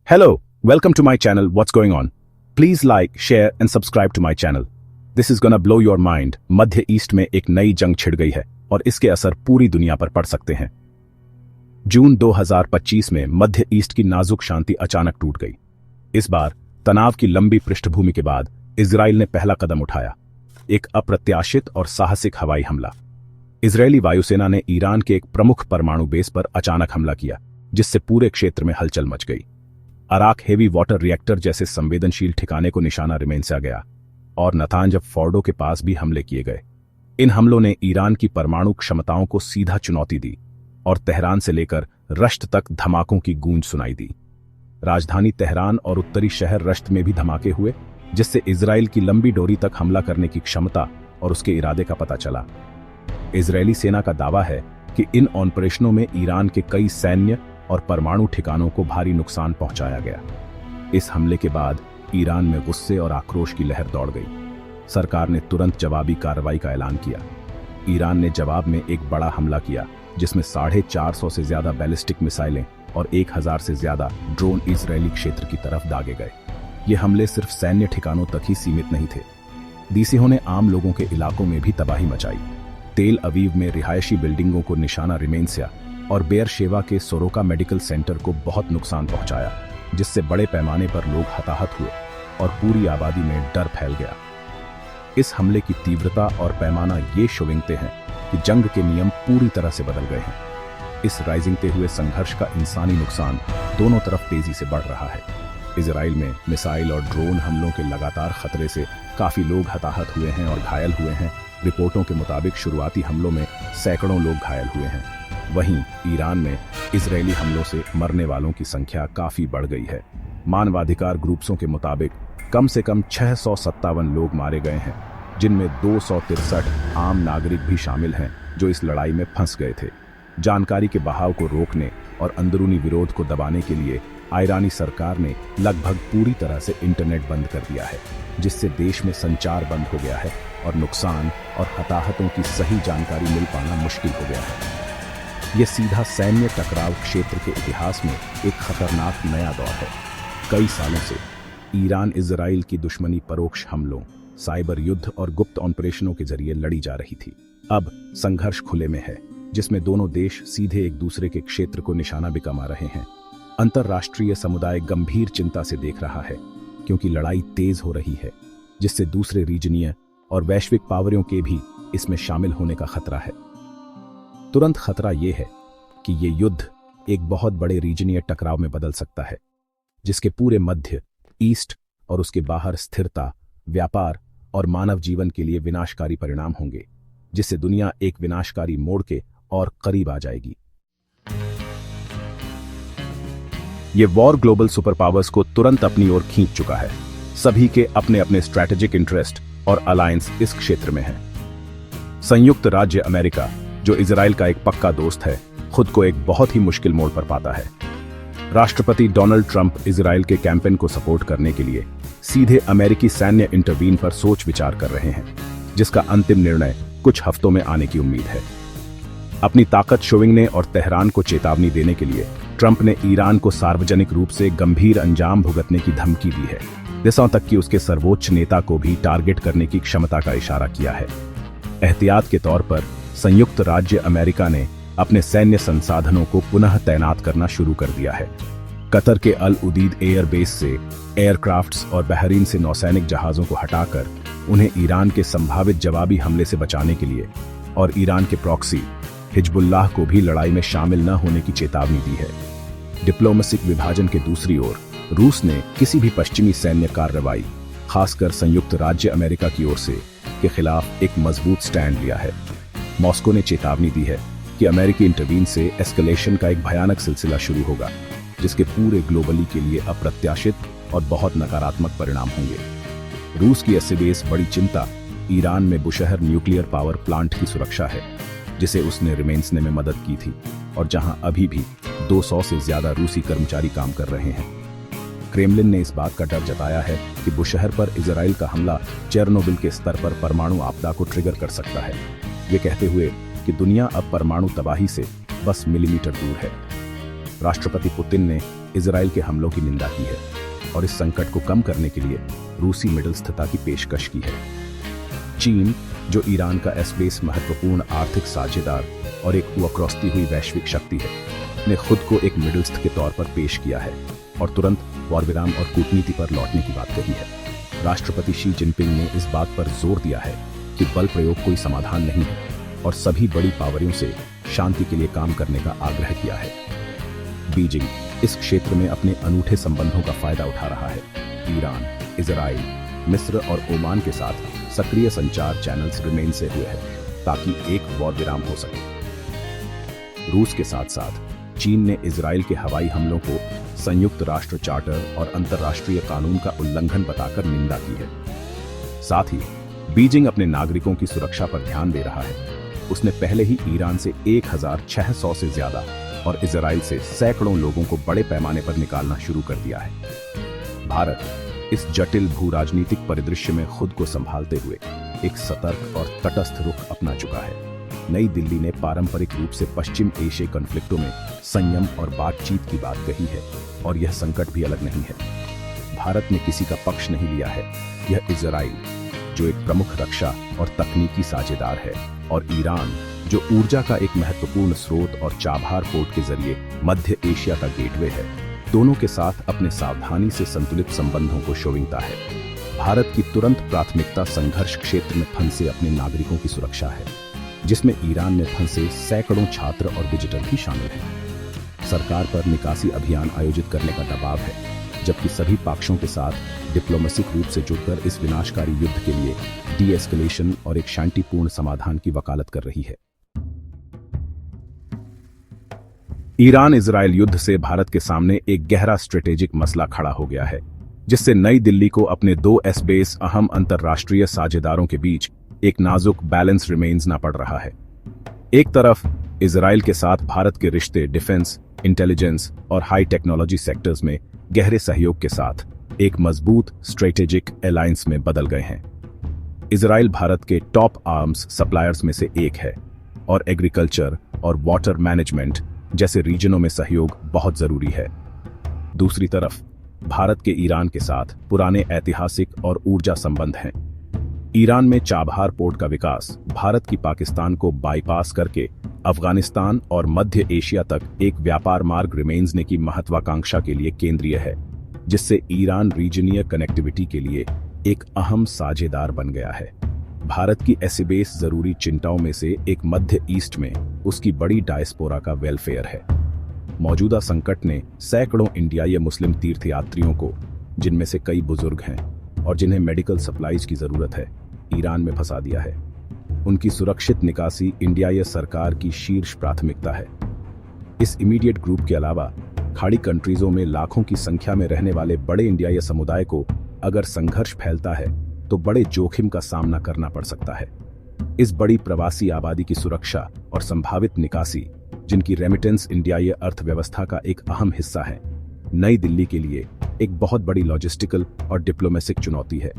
Hello, welcome to my channel. What's going on? Please like, share and subscribe to my channel. This is gonna blow your mind. Madhya east में एक नई जंग छिड़ गई है और इसके असर पूरी दुनिया पर पड़ सकते हैं। जून 2025 में मध्य ईस्ट की नाजुक शांति अचानक टूट गई। इस बार तनाव की लंबी पृष्ठभूमि के बाद इजराइल ने पहला कदम उठाया, एक अप्रत्याशित और साहसिक हवाई हमला। इजरायली वायुसेना ने ईरान के एक प्रमुख परमाणु बेस पर अचानक हमला किया, जिससे पूरे क्षेत्र में हलचल मच गई। अराक हेवी वाटर रिएक्टर जैसे संवेदनशील ठिकाने को निशाना रिमेंसा गया और नतांज फोर्डो के पास भी हमले किए गए। इन हमलों ने ईरान की परमाणु क्षमताओं को सीधा चुनौती दी और तेहरान से लेकर रश्त तक धमाकों की गूंज सुनाई दी। राजधानी तेहरान और उत्तरी शहर रश्त में भी धमाके हुए, जिससे इजराइल की लंबी डोरी तक हमला करने की क्षमता और उसके इरादे का पता चला। इजरायली सेना का दावा है कि इन ऑपरेशनों में ईरान के कई सैन्य और परमाणु ठिकानों को भारी नुकसान पहुंचाया गया। इस हमले के बाद ईरान में गुस्से और आक्रोश की लहर दौड़ गई। सरकार ने तुरंत जवाबी कार्रवाई का ऐलान किया। ईरान ने जवाब में एक बड़ा हमला किया, जिसमें 450 से ज्यादा बैलिस्टिक मिसाइलें और 1000 से ज्यादा ड्रोन इजरायली क्षेत्र की तरफ दागे गए। ये हमले सिर्फ सैन्य ठिकानों तक ही सीमित नहीं थे। डीसीओ ने आम लोगों के इलाकों में भी तबाही मचाई। तेल अवीव में रिहायशी बिल्डिंगों को निशाना रिमेंसिया और बेयरशेवा के सोरोका मेडिकल सेंटर को बहुत नुकसान पहुंचाया, जिससे बड़े पैमाने पर लोग हताहत हुए और पूरी आबादी में डर फैल गया। इस हमले की तीव्रता और पैमाना ये शुविंगते हैं कि जंग के नियम पूरी तरह से बदल गए हैं। इस राइजिंगते हुए संघर्ष का इंसानी नुकसान दोनों तरफ तेजी से बढ़ रहा है। इजराइल में मिसाइल और ड्रोन हमलों के लगातार खतरे से काफी लोग हताहत हुए हैं और घायल हुए हैं। रिपोर्टों के मुताबिक शुरुआती हमलों में सैकड़ों लोग घायल हुए हैं। वहीं ईरान में इजरायली हमलों से मरने वालों की संख्या काफी बढ़ गई है। मानवाधिकार ग्रुप्सों के मुताबिक कम से कम 657 लोग मारे गए हैं, जिनमें 263 आम नागरिक भी शामिल हैं जो इस लड़ाई में फंस गए थे। जानकारी के बहाव को रोकने और अंदरूनी विरोध को दबाने के लिए ईरानी सरकार ने लगभग पूरी तरह से इंटरनेट बंद कर दिया है, जिससे देश में संचार बंद हो गया है और नुकसान और हताहतों की सही जानकारी मिल पाना मुश्किल हो गया है। यह सीधा सैन्य टकराव क्षेत्र के इतिहास में एक खतरनाक नया दौर है। कई सालों से ईरान इजराइल की दुश्मनी परोक्ष हमलों, साइबर युद्ध और गुप्त ऑपरेशनों के जरिए लड़ी जा रही थी। अब संघर्ष खुले में है, जिसमें दोनों देश सीधे एक दूसरे के क्षेत्र को निशाना भी कमा रहे हैं। अंतर्राष्ट्रीय समुदाय गंभीर चिंता से देख रहा है, क्योंकि लड़ाई तेज हो रही है, जिससे दूसरे रीजनीय और वैश्विक पावरों के भी इसमें शामिल होने का खतरा है। तुरंत खतरा यह है कि ये युद्ध एक बहुत बड़े रीजनीय टकराव में बदल सकता है, जिसके पूरे मध्य ईस्ट और उसके बाहर स्थिरता, व्यापार और मानव जीवन के लिए विनाशकारी परिणाम होंगे, जिससे दुनिया एक विनाशकारी मोड़ के और करीब आ जाएगी। ये वॉर ग्लोबल सुपर पावर्स को तुरंत अपनी ओर खींच चुका है। सभी के अपने अपने स्ट्रैटेजिक इंटरेस्ट और अलायंस इस क्षेत्र में है। संयुक्त राज्य अमेरिका, जो इजराइल का एक पक्का दोस्त है, खुद को एक बहुत ही मुश्किल मोड़ पर पाता है। राष्ट्रपति डोनाल्ड ट्रंप इजराइल के कैंपेन को सपोर्ट करने के लिए सीधे अमेरिकी सैन्य इंटरवीन पर सोच विचार कर रहे हैं, जिसका अंतिम निर्णय कुछ हफ्तों में आने की उम्मीद है। अपनी ताकत शोविंगने और तेहरान को चेतावनी देने के लिए ट्रंप ने ईरान को सार्वजनिक रूप से गंभीर अंजाम भुगतने की धमकी दी है, यहाँ तक कि उसके सर्वोच्च नेता को भी टारगेट करने की क्षमता का इशारा किया है। एहतियात के तौर पर संयुक्त राज्य अमेरिका ने अपने सैन्य संसाधनों को पुनः तैनात करना शुरू कर दिया है। कतर के अल उदीद एयरबेस से एयरक्राफ्ट्स और बहरीन से नौसैनिक जहाजों को हटाकर उन्हें ईरान के संभावित जवाबी हमले से बचाने के लिए और ईरान के प्रॉक्सी हिजबुल्लाह को भी लड़ाई में शामिल न होने की चेतावनी दी है। डिप्लोमेटिक विभाजन के दूसरी ओर रूस ने किसी भी पश्चिमी सैन्य कार्रवाई, खासकर संयुक्त राज्य अमेरिका की ओर से, के खिलाफ एक मजबूत स्टैंड लिया है। मॉस्को ने चेतावनी दी है कि अमेरिकी इंटरवीन से एस्केलेशन का एक भयानक सिलसिला शुरू होगा, जिसके पूरे ग्लोबली के लिए अप्रत्याशित और बहुत नकारात्मक परिणाम होंगे। रूस की ऐसे बेस बड़ी चिंता ईरान में बुशहर न्यूक्लियर पावर प्लांट की सुरक्षा है, जिसे उसने रिमेंसने में मदद की थी और जहां अभी भी 200 से ज्यादा रूसी कर्मचारी काम कर रहे हैं। क्रेमलिन ने इस बात का डर जताया है कि बुशहर पर इजराइल का हमला चेरनोबिल के स्तर पर परमाणु आपदा को ट्रिगर कर सकता है, ये कहते हुए कि दुनिया अब परमाणु तबाही से बस मिलीमीटर दूर है। राष्ट्रपति पुतिन ने इजराइल के हमलों की निंदा की है और इस संकट को कम करने के लिए रूसी मध्यस्थता की पेशकश की है। चीन, जो ईरान का एस्पेस महत्वपूर्ण आर्थिक साझेदार और एक उकरौसती हुई वैश्विक शक्ति है, ने खुद को एक मिडलस्थ के तौर पर पेश किया है और तुरंत वॉर-विराम और कूटनीति पर लौटने की बात कही है। राष्ट्रपति शी जिनपिंग ने इस बात पर जोर दिया है कि बल प्रयोग कोई समाधान नहीं है और सभी बड़ी पावरों से शांति के लिए काम करने का आग्रह किया है। बीजिंग इस क्षेत्र में अपने अनूठे संबंधों का फायदा उठा रहा है। ईरान, इजराइल, मिस्र और ओमान के साथ सक्रिय संचार चैनल्स रिमेन से हुए हैं ताकि एक वॉर विराम हो सके। रूस के साथ साथ चीन ने इजराइल के हवाई हमलों को संयुक्त राष्ट्र चार्टर और अंतर्राष्ट्रीय कानून का उल्लंघन बताकर निंदा की है। साथ ही बीजिंग अपने नागरिकों की सुरक्षा पर ध्यान दे रहा है। उसने पहले ही ईरान से 1600 से ज्यादा और इजराइल से सैकड़ों लोगों को बड़े पैमाने पर निकालना शुरू कर दिया है। भारत इस जटिल भू राजनीतिक परिदृश्य में खुद को संभालते हुए एक सतर्क और तटस्थ रुख अपना चुका है। नई दिल्ली ने पारंपरिक रूप से पश्चिम एशियाई कॉन्फ्लिक्टों में संयम और बातचीत की बात कही है और यह संकट भी अलग नहीं है। भारत ने किसी का पक्ष नहीं लिया है। यह इजराइल, जो एक प्रमुख रक्षा और तकनीकी साझेदार है, और ईरान, जो ऊर्जा का एक महत्वपूर्ण स्रोत और चाबहार पोर्ट के जरिए मध्य एशिया का गेटवे है, दोनों के साथ अपने सावधानी से संतुलित संबंधों को शोभिता है। भारत की तुरंत प्राथमिकता संघर्ष क्षेत्र में फंसे अपने नागरिकों की सुरक्षा है, जिसमें ईरान में फंसे सैकड़ों छात्र और विजिटर भी शामिल हैं। सरकार पर निकासी अभियान आयोजित करने का दबाव है, जबकि सभी पक्षों के साथ डिप्लोमेटिक रूप से जुड़कर इस विनाशकारी युद्ध के लिए डी-एस्केलेशन और एक शांतिपूर्ण समाधान की वकालत कर रही है। ईरान इजराइल युद्ध से भारत के सामने एक गहरा स्ट्रेटेजिक मसला खड़ा हो गया है, जिससे नई दिल्ली को अपने दो एस्पेस अहम अंतर्राष्ट्रीय साझेदारों के बीच एक नाजुक बैलेंस रिमेन्सना पड़ रहा है। एक तरफ इजराइल के साथ भारत के रिश्ते डिफेंस, इंटेलिजेंस और हाई टेक्नोलॉजी सेक्टर्स में गहरे सहयोग के साथ एक मजबूत स्ट्रेटेजिक अलायंस में बदल गए हैं। इजराइल भारत के टॉप आर्म्स सप्लायर्स में से एक है और एग्रीकल्चर और वाटर मैनेजमेंट जैसे रीजनों में सहयोग बहुत जरूरी है। दूसरी तरफ भारत के ईरान के साथ पुराने ऐतिहासिक और ऊर्जा संबंध हैं। ईरान में चाबहार पोर्ट का विकास भारत की पाकिस्तान को बाईपास करके अफगानिस्तान और मध्य एशिया तक एक व्यापार मार्ग रिमेन्सने की महत्वाकांक्षा के लिए केंद्रीय है, जिससे ईरान रीजनीय कनेक्टिविटी के लिए एक अहम साझेदार बन गया है। भारत की एस्पेस जरूरी चिंताओं में से एक मध्य ईस्ट में उसकी बड़ी डायस्पोरा का वेलफेयर है। मौजूदा संकट ने सैकड़ों इंडियाई मुस्लिम तीर्थयात्रियों को, जिनमें से कई बुजुर्ग हैं और जिन्हें मेडिकल सप्लाईज की जरूरत है, ईरान में फंसा दिया है। उनकी सुरक्षित निकासी इंडियाई सरकार की शीर्ष प्राथमिकता है। इस इमीडिएट ग्रुप के अलावा खाड़ी कंट्रीजों में लाखों की संख्या में रहने वाले बड़े इंडियाई समुदाय को अगर संघर्ष फैलता है तो बड़े जोखिम का सामना करना पड़ सकता है। इस बड़ी प्रवासी आबादी की सुरक्षा और संभावित निकासी, जिनकी रेमिटेंस इंडियाई अर्थव्यवस्था का एक अहम हिस्सा है, नई दिल्ली के लिए एक बहुत बड़ी लॉजिस्टिकल और डिप्लोमेटिक चुनौती है,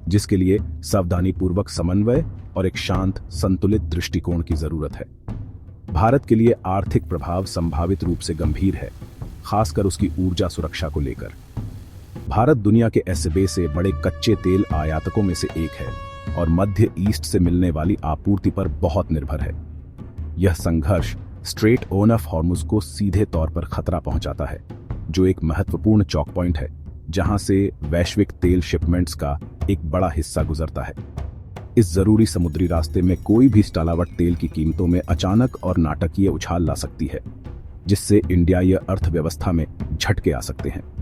जिसके लिए सावधानीपूर्वक समन्वय और एक शांत संतुलित दृष्टिकोण की जरूरत है। भारत के लिए आर्थिक प्रभाव संभावित रूप से गंभीर है, खासकर उसकी ऊर्जा सुरक्षा को लेकर। भारत दुनिया के एस्पेस से बड़े कच्चे तेल आयातकों में से एक है और मध्य ईस्ट से मिलने वाली आपूर्ति पर बहुत निर्भर है। यह संघर्ष स्ट्रेट ऑफ हॉर्मुज को सीधे तौर पर खतरा पहुंचाता है, जो एक महत्वपूर्ण चौक पॉइंट है जहां से वैश्विक तेल शिपमेंट्स का एक बड़ा हिस्सा गुजरता है। इस जरूरी समुद्री रास्ते में कोई भी स्टालावट तेल की कीमतों में अचानक और नाटकीय उछाल ला सकती है, जिससे इंडियाई अर्थव्यवस्था में झटके आ सकते हैं।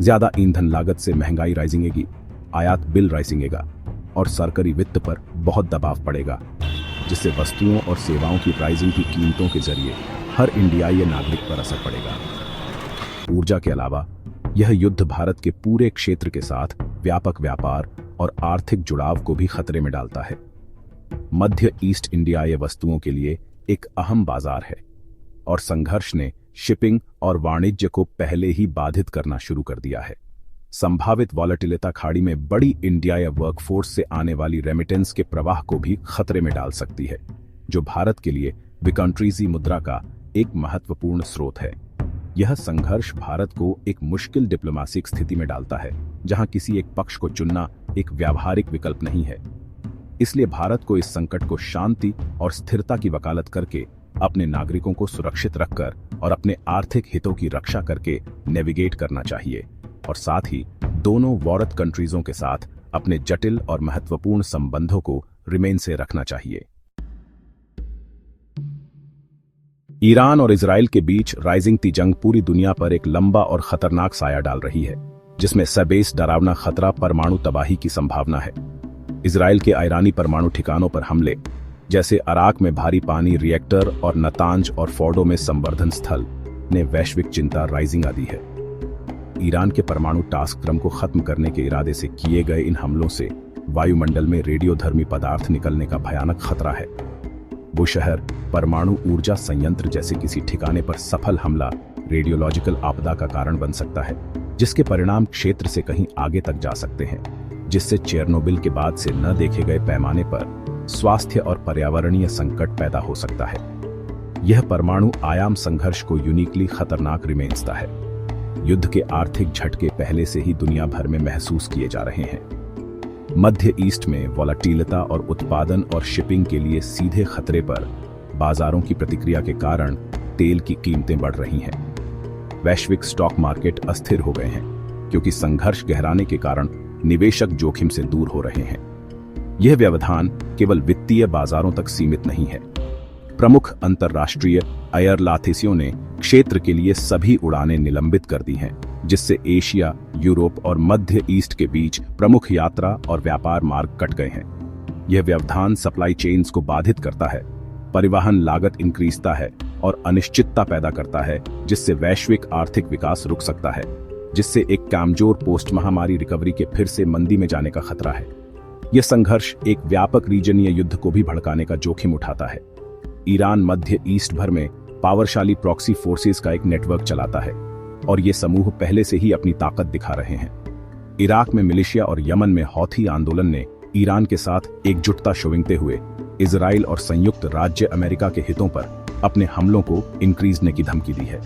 ज्यादा ईंधन लागत से महंगाई राइजिंगेगी, आयात बिल राइजिंगेगा और सरकारी वित्त पर बहुत दबाव पड़ेगा, जिससे वस्तुओं और सेवाओं की प्राइसिंग की कीमतों के जरिए हर इंडियाई नागरिक पर असर पड़ेगा। ऊर्जा के अलावा यह युद्ध भारत के पूरे क्षेत्र के साथ व्यापक व्यापार और आर्थिक जुड़ाव को भी खतरे में डालता है। मध्य ईस्ट इंडियाई वस्तुओं के लिए एक अहम बाजार है और संघर्ष ने शिपिंग और वाणिज्य को पहले ही बाधित करना शुरू कर दिया है। संभावित वॉलेटिलिटी खाड़ी में बड़ी इंडियाई वर्कफोर्स से आने वाली रेमिटेंस के प्रवाह को भी खतरे में डाल सकती है, जो भारत के लिए विकंट्रीजी मुद्रा का एक महत्वपूर्ण स्रोत है। यह संघर्ष भारत को एक मुश्किल डिप्लोमेटिक स्थिति में डालता है, जहां किसी एक पक्ष को चुनना एक व्यावहारिक विकल्प नहीं है। इसलिए भारत को इस संकट को शांति और स्थिरता की वकालत करके, अपने नागरिकों को सुरक्षित रखकर और अपने आर्थिक हितों की रक्षा करके नेविगेट करना चाहिए, और साथ ही दोनों वॉरत कंट्रीजों के साथ अपने जटिल और महत्वपूर्ण संबंधों को रिमेन से रखना चाहिए। ईरान और इजराइल के बीच राइजिंग ती जंग पूरी दुनिया पर एक लंबा और खतरनाक साया डाल रही है, जिसमें सबसे डरावना खतरा परमाणु तबाही की संभावना है। इजराइल के ईरानी परमाणु ठिकानों पर हमले, जैसे अराक में भारी पानी रिएक्टर और नतांज और फोर्डो में संवर्धन स्थल, ने वैश्विक चिंता राइजिंग दी है। ईरान के परमाणु टास्क क्रम को खत्म करने के इरादे से किए गए इन हमलों से वायुमंडल में रेडियोधर्मी पदार्थ निकलने का भयानक खतरा है। वो शहर परमाणु ऊर्जा संयंत्र जैसे किसी ठिकाने पर सफल हमला रेडियोलॉजिकल आपदा का कारण बन सकता है, जिसके परिणाम क्षेत्र से कहीं आगे तक जा सकते हैं, जिससे चेरनोबिल के बाद से न देखे गए पैमाने पर स्वास्थ्य और पर्यावरणीय संकट पैदा हो सकता है। यह परमाणु आयाम संघर्ष को यूनिकली खतरनाक रिमेन्सता है। युद्ध के आर्थिक झटके पहले से ही दुनिया भर में महसूस किए जा रहे हैं। मध्य ईस्ट में वॉलेटिलिटी और उत्पादन और शिपिंग के लिए सीधे खतरे पर बाजारों की प्रतिक्रिया के कारण तेल की कीमतें बढ़ रही हैं। वैश्विक स्टॉक मार्केट अस्थिर हो गए हैं, क्योंकि संघर्ष गहराने के कारण निवेशक जोखिम से दूर हो रहे हैं। यह व्यवधान केवल वित्तीय बाजारों तक सीमित नहीं है। प्रमुख अंतर्राष्ट्रीय एयरलाइंसों ने क्षेत्र के लिए सभी उड़ानें निलंबित कर दी हैं, जिससे एशिया, यूरोप और मध्य ईस्ट के बीच प्रमुख यात्रा और व्यापार मार्ग कट गए हैं। यह व्यवधान सप्लाई चेन्स को बाधित करता है, परिवहन लागत इंक्रीजता है और अनिश्चितता पैदा करता है, जिससे वैश्विक आर्थिक विकास रुक सकता है, जिससे एक कमजोर पोस्ट महामारी रिकवरी के फिर से मंदी में जाने का खतरा है। यह संघर्ष एक व्यापक रीजनीय युद्ध को भी भड़काने का जोखिम उठाता है। ईरान मध्य ईस्ट भर में पावरशाली प्रॉक्सी फोर्सेस का एक नेटवर्क चलाता है, और ये समूह पहले से ही अपनी ताकत दिखा रहे हैं। इराक में मिलिशिया और यमन में हौथी आंदोलन ने ईरान के साथ एकजुटता शोविंगते हुए इजराइल और संयुक्त राज्य अमेरिका के हितों पर अपने हमलों को इंक्रीजने की धमकी दी है।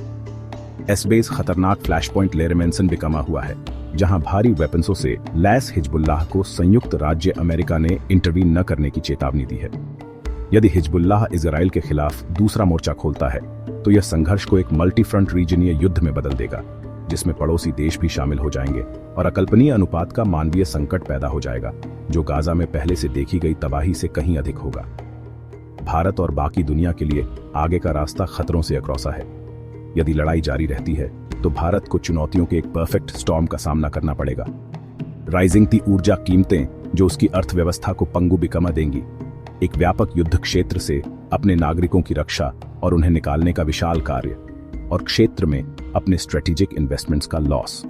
एसबेस खतरनाक फ्लैश पॉइंट लेरेमेंसन भी कमा हुआ है, जहां भारी वेपन्सों से लैस हिजबुल्लाह को संयुक्त राज्य अमेरिका ने इंटरवीन न करने की चेतावनी दी है। यदि हिजबुल्लाह इजराइल के खिलाफ दूसरा मोर्चा खोलता है, तो यह संघर्ष को एक मल्टी फ्रंट रीजनीय युद्ध में बदल देगा, जिसमें पड़ोसी देश भी शामिल हो जाएंगे और अकल्पनीय अनुपात का मानवीय संकट पैदा हो जाएगा, जो गाजा में पहले से देखी गई तबाही से कहीं अधिक होगा। भारत और बाकी दुनिया के लिए आगे का रास्ता खतरों से अक्रौसा है। यदि लड़ाई जारी रहती है, तो भारत को चुनौतियों के एक परफेक्ट स्टॉर्म का सामना करना पड़ेगा। राइजिंग ती ऊर्जा कीमतें जो उसकी अर्थव्यवस्था को पंगु बिकमा देंगी, एक व्यापक युद्ध क्षेत्र से अपने नागरिकों की रक्षा और उन्हें निकालने का विशाल कार्य, और क्षेत्र में अपने स्ट्रेटेजिक इन्वेस्टमेंट्स का लॉस।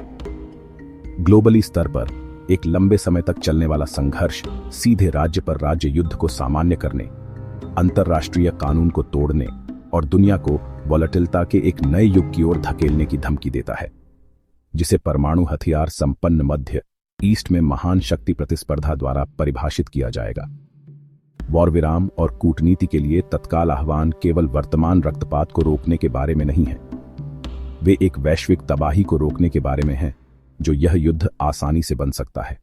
ग्लोबली स्तर पर एक लंबे समय तक चलने वाला संघर्ष सीधे राज्य पर राज्य युद्ध को सामान्य करने, अंतर्राष्ट्रीय कानून को तोड़ने और दुनिया को वॉलेटिलिटी के एक नए युग की ओर धकेलने की धमकी देता है, जिसे परमाणु हथियार संपन्न मध्य ईस्ट में महान शक्ति प्रतिस्पर्धा द्वारा परिभाषित किया जाएगा। वॉर विराम और कूटनीति के लिए तत्काल आह्वान केवल वर्तमान रक्तपात को रोकने के बारे में नहीं है, वे एक वैश्विक तबाही को रोकने के बारे में हैं, जो यह युद्ध आसानी से बन सकता है।